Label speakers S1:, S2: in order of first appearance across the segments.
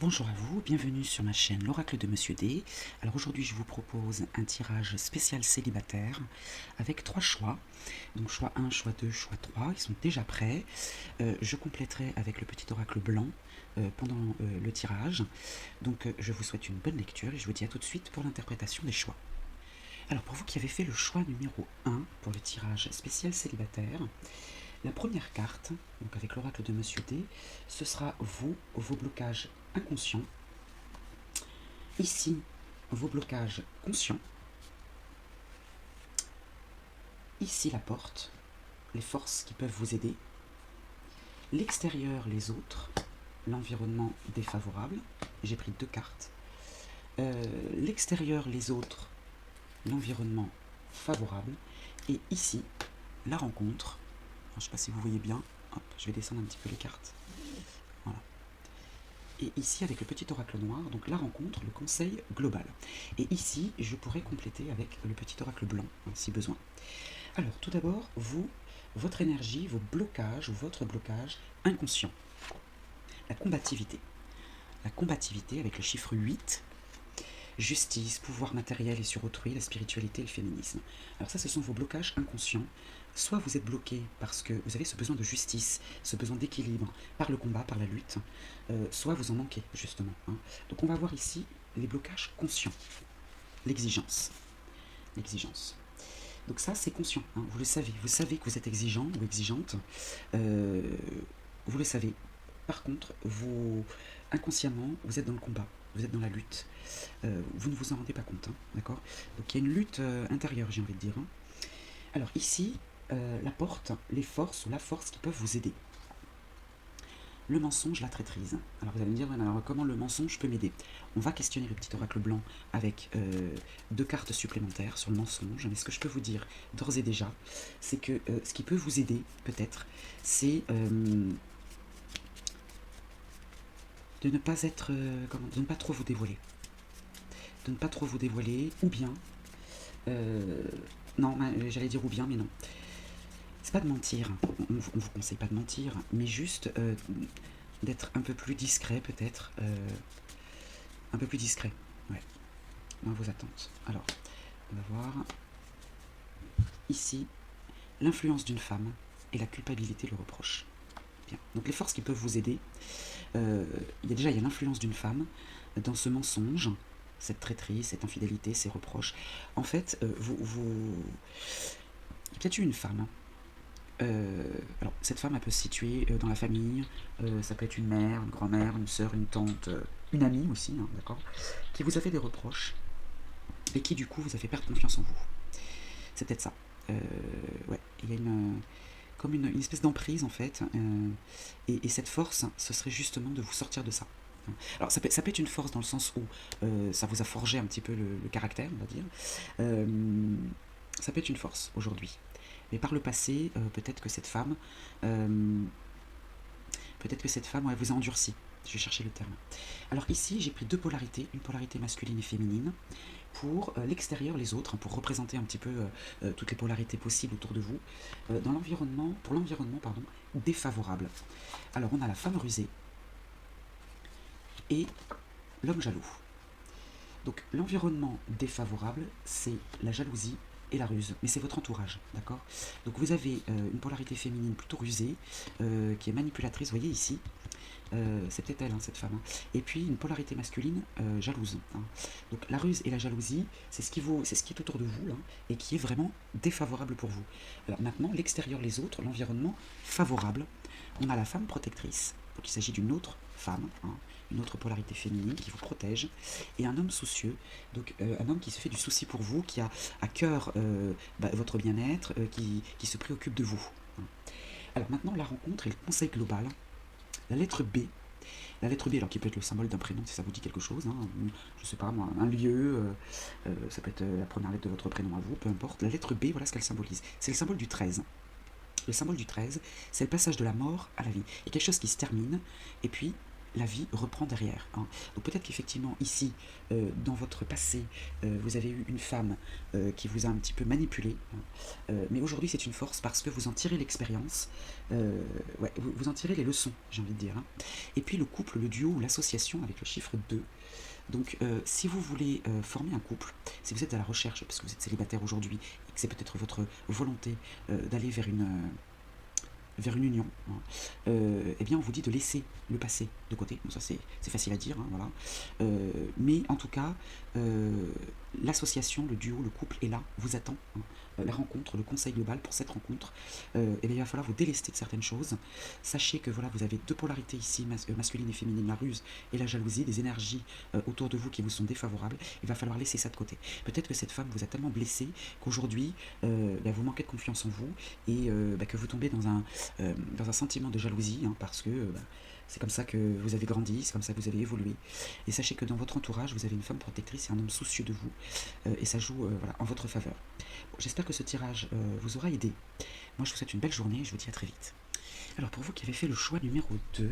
S1: Bonjour à vous, bienvenue sur ma chaîne l'Oracle de Monsieur D. Alors aujourd'hui je vous propose un tirage spécial célibataire avec 3 choix. Donc choix 1, choix 2, choix 3, ils sont déjà prêts. Je compléterai avec le petit oracle blanc pendant le tirage. Donc je vous souhaite une bonne lecture et je vous dis à tout de suite pour l'interprétation des choix. Alors pour vous qui avez fait le choix numéro 1 pour le tirage spécial célibataire, la première carte, donc avec l'oracle de Monsieur D, ce sera vous, vos blocages inconscients. Ici, vos blocages conscients. Ici, la porte, les forces qui peuvent vous aider. L'extérieur, les autres. L'environnement défavorable. J'ai pris 2 cartes. L'extérieur, les autres. L'environnement favorable. Et ici, la rencontre. Alors, je ne sais pas si vous voyez bien. Hop, je vais descendre un petit peu les cartes. Voilà. Et ici, avec le petit oracle noir, donc la rencontre, le conseil global. Et ici, je pourrais compléter avec le petit oracle blanc, si besoin. Alors, tout d'abord, votre énergie, vos blocages ou votre blocage inconscient. La combativité. La combativité avec le chiffre 8. Justice, pouvoir matériel et sur autrui, la spiritualité et le féminisme. Alors ça, ce sont vos blocages inconscients. Soit vous êtes bloqué parce que vous avez ce besoin de justice, ce besoin d'équilibre par le combat, par la lutte, soit vous en manquez, justement. Donc on va voir ici les blocages conscients. L'exigence. L'exigence. Donc ça, c'est conscient, vous le savez. Vous savez que vous êtes exigeant ou exigeante. Vous le savez. Par contre, inconsciemment, vous êtes dans le combat. Vous êtes dans la lutte. Vous ne vous en rendez pas compte, d'accord? Donc il y a une lutte intérieure, j'ai envie de dire. Alors ici, la porte, les forces ou la force qui peuvent vous aider. Le mensonge, la traîtrise. Alors vous allez me dire, ouais, alors comment le mensonge peut m'aider? On va questionner le petit oracle blanc avec 2 cartes supplémentaires sur le mensonge. Mais ce que je peux vous dire d'ores et déjà, c'est que ce qui peut vous aider, peut-être, c'est de ne pas être, de ne pas trop vous dévoiler. De ne pas trop vous dévoiler, ou bien, non, j'allais dire ou bien, mais non. C'est pas de mentir, on vous conseille pas de mentir, mais juste d'être un peu plus discret peut-être, un peu plus discret, ouais, dans vos attentes. Alors, on va voir, ici, l'influence d'une femme et la culpabilité, le reproche. Bien, donc les forces qui peuvent vous aider, il y a l'influence d'une femme dans ce mensonge, cette traîtrise, cette infidélité, ces reproches. En fait, il y a peut-être eu une femme. Alors, cette femme, elle peut se situer dans la famille, ça peut être une mère, une grand-mère, une sœur, une tante, une amie aussi, d'accord, qui vous a fait des reproches et qui, du coup, vous a fait perdre confiance en vous. C'est peut-être ça. Ouais, il y a comme une espèce d'emprise, en fait, et cette force, ce serait justement de vous sortir de ça. Alors, ça peut être une force dans le sens où ça vous a forgé un petit peu le caractère, on va dire. Ça peut être une force aujourd'hui. Mais par le passé, peut-être que cette femme ouais, vous a endurci. Je vais chercher le terme. Alors ici, j'ai pris 2 polarités, une polarité masculine et féminine, pour l'extérieur, les autres, pour représenter un petit peu toutes les polarités possibles autour de vous, pour l'environnement, défavorable. Alors on a la femme rusée et l'homme jaloux. Donc l'environnement défavorable, c'est la jalousie et la ruse, mais c'est votre entourage, d'accord? Donc vous avez une polarité féminine plutôt rusée, qui est manipulatrice, vous voyez ici, c'est peut-être elle, cette femme, et puis une polarité masculine jalouse. Donc la ruse et la jalousie, c'est ce qui est autour de vous, et qui est vraiment défavorable pour vous. Alors maintenant, l'extérieur, les autres, l'environnement favorable, on a la femme protectrice, donc il s'agit d'une autre femme, une autre polarité féminine qui vous protège, et un homme soucieux, donc un homme qui se fait du souci pour vous, qui a à cœur votre bien-être, qui se préoccupe de vous. Alors maintenant, la rencontre et le conseil global. La lettre B, alors qui peut être le symbole d'un prénom si ça vous dit quelque chose, je sais pas moi, un lieu, ça peut être la première lettre de votre prénom à vous, peu importe. La lettre B, voilà ce qu'elle symbolise. C'est le symbole du 13. Le symbole du 13, c'est le passage de la mort à la vie. Il y a quelque chose qui se termine, et puis la vie reprend derrière. Hein. Donc peut-être qu'effectivement ici, dans votre passé, vous avez eu une femme qui vous a un petit peu manipulé, hein. Mais aujourd'hui c'est une force parce que vous en tirez l'expérience, ouais, vous en tirez les leçons, j'ai envie de dire. Hein. Et puis le couple, le duo ou l'association avec le chiffre 2. Donc si vous voulez former un couple, si vous êtes à la recherche, parce que vous êtes célibataire aujourd'hui, et que c'est peut-être votre volonté d'aller vers une union, hein, eh bien on vous dit de laisser le passé de côté. Bon, ça c'est facile à dire, hein, voilà. Mais en tout cas, l'association, le duo, le couple est là, vous attend. Hein. La rencontre, le conseil global pour cette rencontre, eh bien, il va falloir vous délester de certaines choses. Sachez que voilà, vous avez deux polarités ici, masculine et féminine, la ruse et la jalousie, des énergies autour de vous qui vous sont défavorables. Il va falloir laisser ça de côté. Peut-être que cette femme vous a tellement blessé qu'aujourd'hui, vous manquez de confiance en vous et que vous tombez dans un sentiment de jalousie, hein, parce que c'est comme ça que vous avez grandi, c'est comme ça que vous avez évolué. Et sachez que dans votre entourage, vous avez une femme protectrice et un homme soucieux de vous, et ça joue voilà, en votre faveur. Bon, j'espère que ce tirage vous aura aidé. Moi, je vous souhaite une belle journée et je vous dis à très vite. Alors, pour vous qui avez fait le choix numéro 2,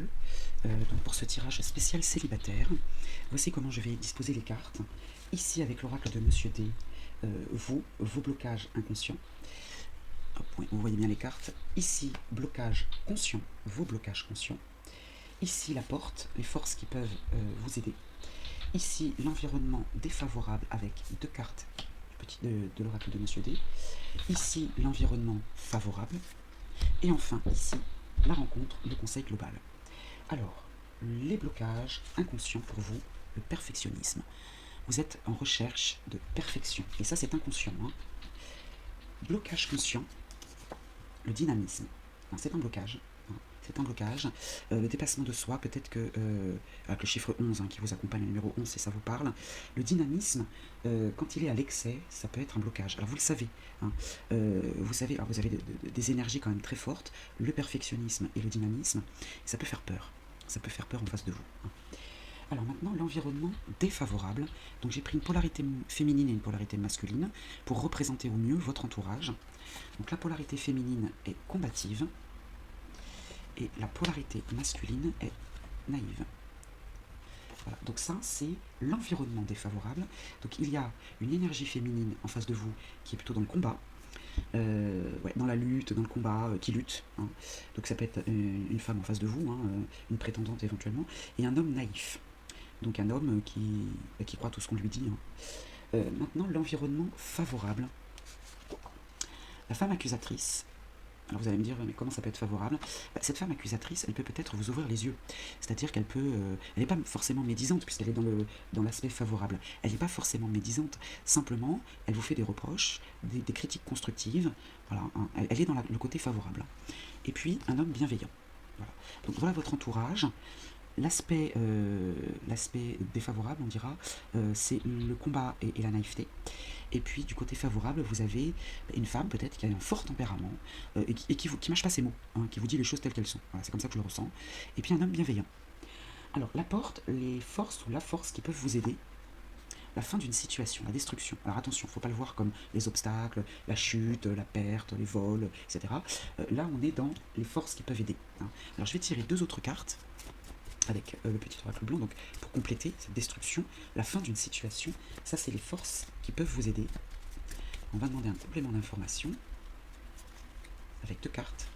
S1: donc pour ce tirage spécial célibataire, voici comment je vais disposer les cartes. Ici, avec l'oracle de Monsieur D, vos blocages inconscients. Hop, oui, vous voyez bien les cartes. Ici, blocage conscient, vos blocages conscients. Ici, la porte, les forces qui peuvent vous aider. Ici, l'environnement défavorable avec deux cartes de l'oracle de Monsieur D. Ici, l'environnement favorable. Et enfin, ici, la rencontre, le conseil global. Alors, les blocages inconscients pour vous, le perfectionnisme. Vous êtes en recherche de perfection. Et ça, c'est inconscient. Hein. Blocage conscient, le dynamisme. C'est un blocage. C'est un blocage. Le dépassement de soi, peut-être que, avec le chiffre 11 hein, qui vous accompagne, le numéro 11, si ça vous parle, le dynamisme, quand il est à l'excès, ça peut être un blocage. Alors vous le savez, hein, vous savez, alors vous avez des énergies quand même très fortes, le perfectionnisme et le dynamisme, et ça peut faire peur. Ça peut faire peur en face de vous. Hein. Alors maintenant, l'environnement défavorable. Donc j'ai pris une polarité féminine et une polarité masculine pour représenter au mieux votre entourage. Donc la polarité féminine est combative, et la polarité masculine est naïve. Voilà, donc ça, c'est l'environnement défavorable. Donc il y a une énergie féminine en face de vous qui est plutôt dans le combat, ouais, dans la lutte, dans le combat, qui lutte. Hein. Donc ça peut être une femme en face de vous, hein, une prétendante éventuellement, et un homme naïf. Donc un homme qui croit tout ce qu'on lui dit. Hein. Maintenant, l'environnement favorable. La femme accusatrice. Alors vous allez me dire, mais comment ça peut être favorable? Cette femme accusatrice, elle peut peut-être vous ouvrir les yeux. C'est-à-dire qu'elle peut... elle n'est pas forcément médisante, puisqu'elle est dans l'aspect favorable. Elle n'est pas forcément médisante. Simplement, elle vous fait des reproches, des critiques constructives. Voilà, hein, elle est dans le côté favorable. Et puis, un homme bienveillant. Voilà. Donc voilà votre entourage. L'aspect défavorable, on dira, c'est le combat et la naïveté. Et puis du côté favorable, vous avez une femme peut-être qui a un fort tempérament et qui mâche pas ses mots, hein, qui vous dit les choses telles qu'elles sont. Voilà, c'est comme ça que je le ressens. Et puis un homme bienveillant. Alors la porte, les forces ou la force qui peuvent vous aider, la fin d'une situation, la destruction. Alors attention, il ne faut pas le voir comme les obstacles, la chute, la perte, les vols, etc. Là, on est dans les forces qui peuvent aider. Hein. Alors je vais tirer deux autres cartes avec le petit oracle blanc, donc pour compléter cette destruction, la fin d'une situation, ça c'est les forces qui peuvent vous aider. On va demander un complément d'information avec deux cartes.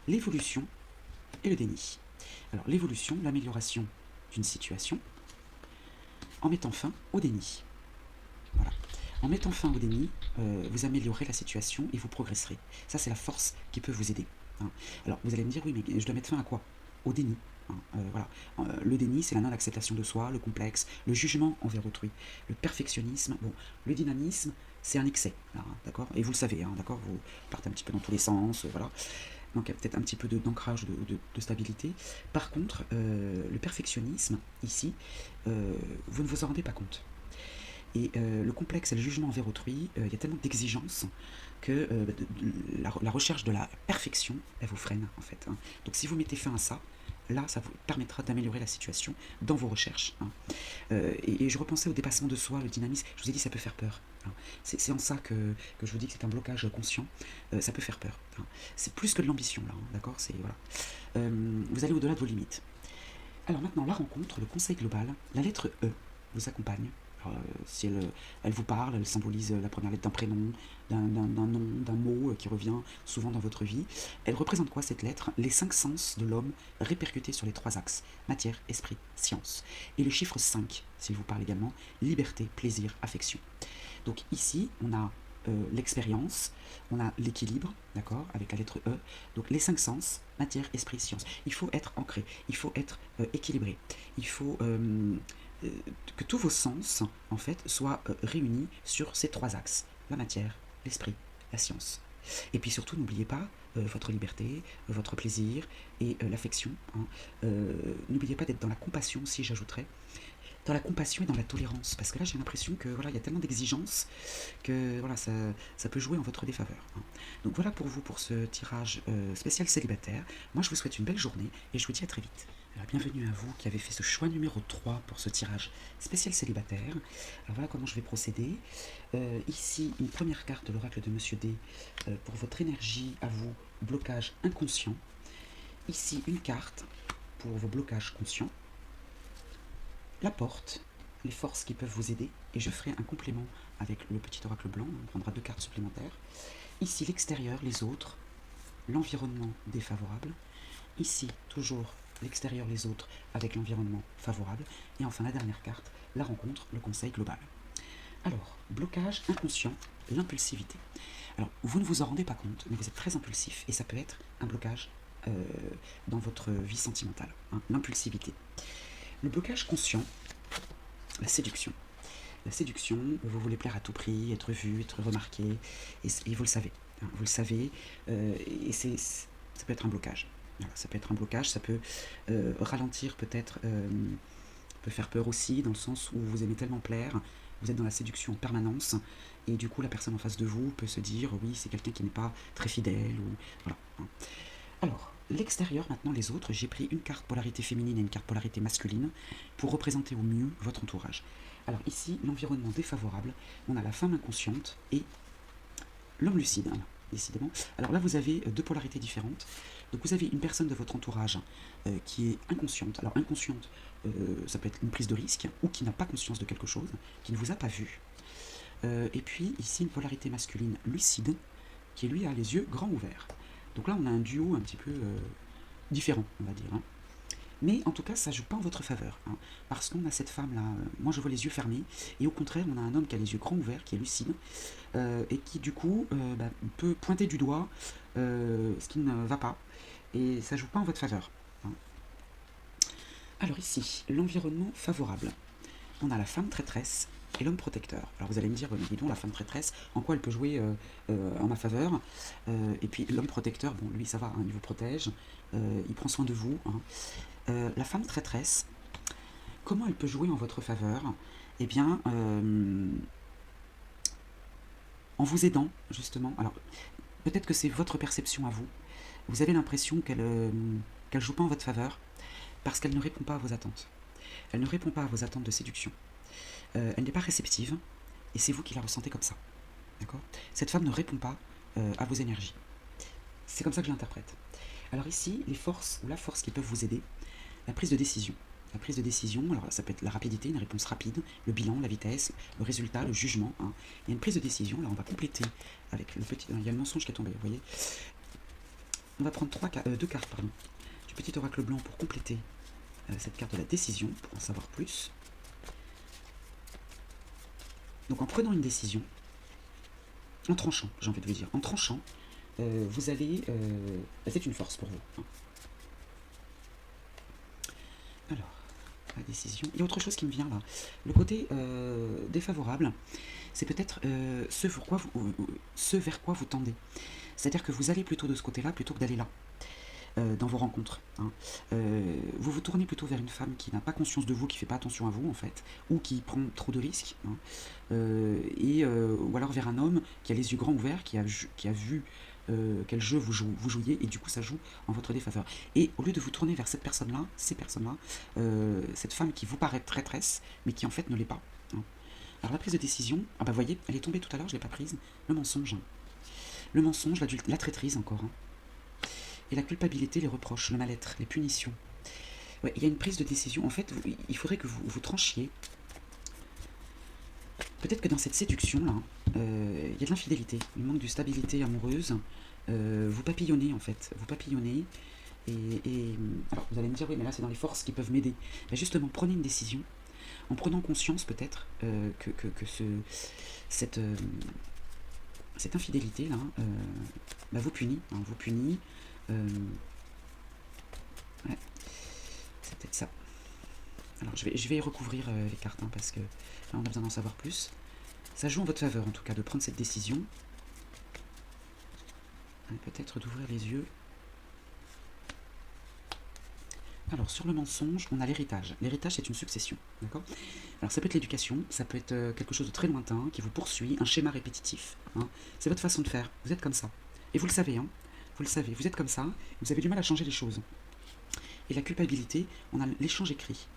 S1: L'évolution et le déni. Alors l'évolution, l'amélioration d'une situation en mettant fin au déni. Voilà. En mettant fin au déni, vous améliorerez la situation et vous progresserez. Ça c'est la force qui peut vous aider. Hein. Alors vous allez me dire, oui, mais je dois mettre fin à quoi? Au déni. Hein, voilà. Le déni, c'est la non-acceptation de soi, le complexe, le jugement envers autrui, le perfectionnisme. Bon, le dynamisme, c'est un excès, hein, d'accord? Et vous le savez, hein, d'accord? Vous partez un petit peu dans tous les sens, voilà. Donc il y a peut-être un petit peu d'ancrage, de stabilité. Par contre, le perfectionnisme, ici, vous ne vous en rendez pas compte. Et le complexe et le jugement envers autrui, il y a tellement d'exigences que la recherche de la perfection, elle vous freine en fait. Hein. Donc si vous mettez fin à ça, là, ça vous permettra d'améliorer la situation dans vos recherches. Et je repensais au dépassement de soi, le dynamisme. Je vous ai dit, ça peut faire peur. C'est en ça que je vous dis que c'est un blocage conscient. Ça peut faire peur. C'est plus que de l'ambition, là. D'accord, voilà. Vous allez au-delà de vos limites. Alors maintenant, la rencontre, le conseil global, la lettre E vous accompagne. Alors, si elle vous parle, elle symbolise la première lettre d'un prénom, d'un nom, d'un mot qui revient souvent dans votre vie. Elle représente quoi cette lettre? Les 5 sens de l'homme répercutés sur les 3 axes, matière, esprit, science. Et le chiffre 5, s'il vous parle également, liberté, plaisir, affection. Donc ici, on a l'expérience, on a l'équilibre, d'accord, avec la lettre E. Donc les 5 sens, matière, esprit, science. Il faut être ancré, il faut être équilibré. Il faut que tous vos sens, en fait, soient réunis sur ces 3 axes. La matière, l'esprit, la science. Et puis surtout, n'oubliez pas votre liberté, votre plaisir et l'affection. N'oubliez pas d'être dans la compassion, si j'ajouterais, dans la compassion et dans la tolérance, parce que là j'ai l'impression que voilà, il y a tellement d'exigences que voilà, ça peut jouer en votre défaveur. Donc voilà pour vous pour ce tirage spécial célibataire. Moi je vous souhaite une belle journée et je vous dis à très vite. Alors, bienvenue à vous qui avez fait ce choix numéro 3 pour ce tirage spécial célibataire. Alors voilà comment je vais procéder. Ici une première carte de l'oracle de Monsieur D pour votre énergie à vous, blocage inconscient. Ici une carte pour vos blocages conscients. La porte, les forces qui peuvent vous aider, et je ferai un complément avec le petit oracle blanc, on prendra 2 cartes supplémentaires. Ici l'extérieur, les autres, l'environnement défavorable. Ici toujours l'extérieur, les autres, avec l'environnement favorable. Et enfin la dernière carte, la rencontre, le conseil global. Alors, blocage inconscient, l'impulsivité. Alors, vous ne vous en rendez pas compte, mais vous êtes très impulsif, et ça peut être un blocage dans votre vie sentimentale, l'impulsivité. Le blocage conscient, la séduction. La séduction, vous voulez plaire à tout prix, être vu, être remarqué, et vous le savez. Vous le savez, et ça peut être un blocage. Voilà, ça peut être un blocage, ça peut ralentir peut-être, peut faire peur aussi, dans le sens où vous aimez tellement plaire, vous êtes dans la séduction en permanence, et du coup la personne en face de vous peut se dire, oui, c'est quelqu'un qui n'est pas très fidèle, ou voilà. Alors, l'extérieur, maintenant les autres, j'ai pris une carte polarité féminine et une carte polarité masculine pour représenter au mieux votre entourage. Alors ici, l'environnement défavorable, on a la femme inconsciente et l'homme lucide, décidément. Alors là, vous avez 2 polarités différentes. Donc vous avez une personne de votre entourage qui est inconsciente. Alors inconsciente, ça peut être une prise de risque, ou qui n'a pas conscience de quelque chose, qui ne vous a pas vu. Et puis ici, une polarité masculine lucide, qui lui a les yeux grands ouverts. Donc là, on a un duo un petit peu différent, on va dire. Mais en tout cas, ça ne joue pas en votre faveur. Parce qu'on a cette femme-là, moi je vois les yeux fermés, et au contraire, on a un homme qui a les yeux grands ouverts, qui est lucide, et qui du coup peut pointer du doigt ce qui ne va pas. Et ça ne joue pas en votre faveur. Alors ici, l'environnement favorable. On a la femme traîtresse et l'homme protecteur. Alors vous allez me dire, mais dis donc, la femme traîtresse, en quoi elle peut jouer en ma faveur? Et puis l'homme protecteur, bon, lui ça va, il vous protège, il prend soin de vous. La femme traîtresse, comment elle peut jouer en votre faveur? Eh bien, en vous aidant, justement. Alors, peut-être que c'est votre perception à vous. Vous avez l'impression qu'elle joue pas en votre faveur parce qu'elle ne répond pas à vos attentes. Elle ne répond pas à vos attentes de séduction. Elle n'est pas réceptive, et c'est vous qui la ressentez comme ça. D'accord? Cette femme ne répond pas à vos énergies. C'est comme ça que je l'interprète. Alors ici, les forces ou la force qui peuvent vous aider, la prise de décision. La prise de décision, alors ça peut être la rapidité, une réponse rapide, le bilan, la vitesse, le résultat, le jugement. Il y a une prise de décision, là on va compléter avec le petit... Il y a le mensonge qui est tombé, vous voyez. On va prendre 2 cartes, pardon, du petit oracle blanc pour compléter cette carte de la décision, pour en savoir plus. Donc en prenant une décision, en tranchant, j'ai envie de vous dire, en tranchant, vous allez... c'est une force pour vous. Alors, la décision... Il y a autre chose qui me vient là. Le côté défavorable, c'est peut-être ce vers quoi vous tendez. C'est-à-dire que vous allez plutôt de ce côté-là plutôt que d'aller là. Dans vos rencontres. Vous vous tournez plutôt vers une femme qui n'a pas conscience de vous, qui ne fait pas attention à vous en fait, ou qui prend trop de risques, ou alors vers un homme qui a les yeux grands ouverts, qui a vu quel jeu vous jouiez, et du coup ça joue en votre défaveur. Et au lieu de vous tourner vers cette personne-là, ces personnes-là, cette femme qui vous paraît traîtresse, mais qui en fait ne l'est pas. Hein. Alors la prise de décision, ah bah vous voyez, elle est tombée tout à l'heure, je ne l'ai pas prise, le mensonge. Le mensonge, la traîtrise encore. Hein. Et la culpabilité, les reproches, le mal-être, les punitions. Ouais, il y a une prise de décision. En fait, il faudrait que vous tranchiez. Peut-être que dans cette séduction-là, il y a de l'infidélité, il manque de stabilité amoureuse. Vous papillonnez en fait, vous papillonnez. Alors vous allez me dire, oui, mais là c'est dans les forces qui peuvent m'aider. Mais justement, prenez une décision, en prenant conscience peut-être que cette, cette infidélité-là bah, vous punit. Hein, vous punit. Ouais, c'est peut-être ça. Alors je vais recouvrir les cartes hein, parce que là on a besoin d'en savoir plus. Ça joue en votre faveur en tout cas de prendre cette décision. Peut-être d'ouvrir les yeux. Alors sur le mensonge, on a l'héritage. L'héritage c'est une succession, d'accord? Alors ça peut être l'éducation, ça peut être quelque chose de très lointain qui vous poursuit, un schéma répétitif. Hein. C'est votre façon de faire, vous êtes comme ça. Et vous le savez, hein, vous le savez, vous êtes comme ça, vous avez du mal à changer les choses. Et la culpabilité, on a l'échange écrit.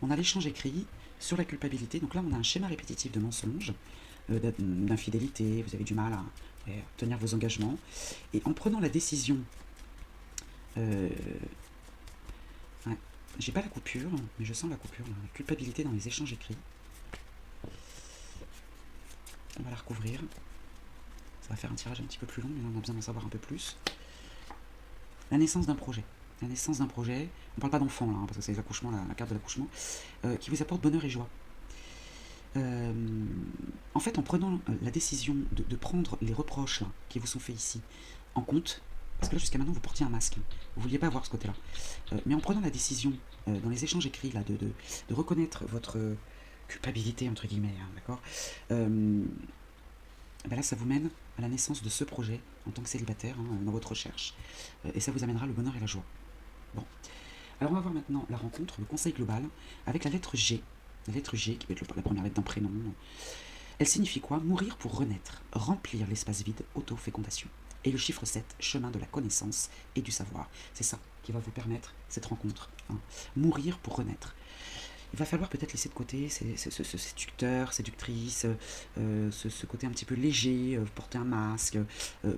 S1: On a l'échange écrit sur la culpabilité. Donc là, on a un schéma répétitif de mensonge, d'infidélité. Vous avez du mal à tenir vos engagements. Et en prenant la décision, ouais, j'ai pas la coupure, mais je sens la coupure. Là, la culpabilité dans les échanges écrits. On va la recouvrir. Ça va faire un tirage un petit peu plus long, mais là, on a besoin d'en savoir un peu plus. La naissance d'un projet. La naissance d'un projet, on ne parle pas d'enfant là, hein, parce que c'est l'accouchement, la carte de l'accouchement, qui vous apporte bonheur et joie. En fait, en prenant la décision de prendre les reproches là, qui vous sont faits ici en compte, parce que là jusqu'à maintenant vous portiez un masque, hein, vous ne vouliez pas voir ce côté-là, mais en prenant la décision dans les échanges écrits là, de reconnaître votre culpabilité entre guillemets, hein, d'accord, ben là ça vous mène à la naissance de ce projet en tant que célibataire hein, dans votre recherche, et ça vous amènera le bonheur et la joie. Bon, alors on va voir maintenant la rencontre, le conseil global, avec la lettre G. La lettre G, qui peut être la première lettre d'un prénom. Elle signifie quoi? Mourir pour renaître, remplir l'espace vide, auto-fécondation. Et le chiffre 7, chemin de la connaissance et du savoir. C'est ça qui va vous permettre cette rencontre. Hein. Mourir pour renaître. Il va falloir peut-être laisser de côté ce séducteur, séductrice, ce côté un petit peu léger, porter un masque,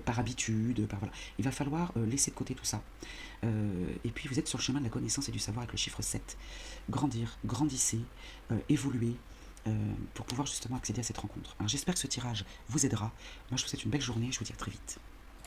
S1: par habitude, voilà. Il va falloir laisser de côté tout ça. Et puis vous êtes sur le chemin de la connaissance et du savoir avec le chiffre 7. Grandir, grandissez, évoluer, pour pouvoir justement accéder à cette rencontre. Alors j'espère que ce tirage vous aidera. Moi je vous souhaite une belle journée, je vous dis à très vite.